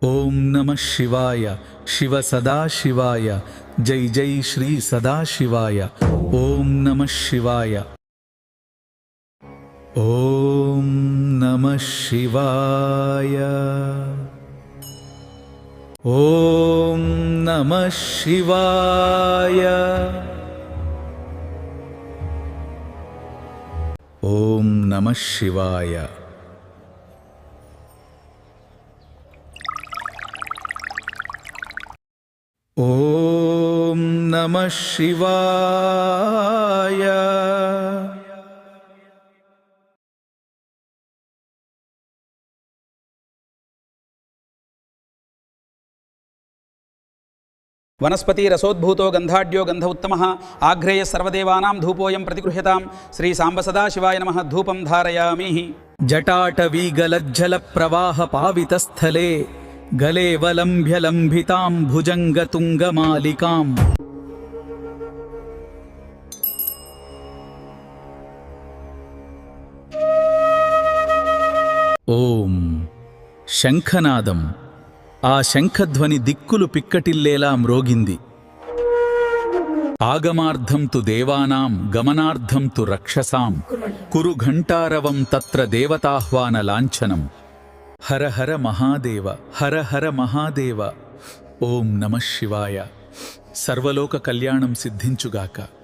ఓం నమః శివాయ శివ సదాశివాయ జై జై శ్రీ సదాశివాయ. ఓం నమః శివాయ. ఓం నమః శివాయ. ఓం నమః శివాయ. ఓం నమః శివాయ. ఓం నమః శివాయ. వనస్పతి రసోద్భూతో గంధాఢ్యో గంధ ఉత్తమః ఆఘ్రేయ సర్వదేవానాం ధూపోయం ప్రతిగృహ్యతాం. శ్రీ సాంబ సదాశివాయ నమః. ధూపం ధారయామి. జటాటవీగలజ్జల ప్రవాహ పావితస్థలే గలేవలంభ్యలంభితాం భుజంగతుంగమాలికాం. ఓం శంఖనాదం. ఆ శంఖధ్వని దిక్కులు పిక్కటిల్లేలా మ్రోగింది. ఆగమార్థం తు దేవానాం గమనార్థం తు రక్షసాం కురు ఘంటారవం తత్ర దేవతాహ్వాన లాంఛనం. హర హర మహాదేవ హర హర మహాదేవ. ఓం నమః శివాయ. సర్వలోక కళ్యాణం సిద్ధించుగాక.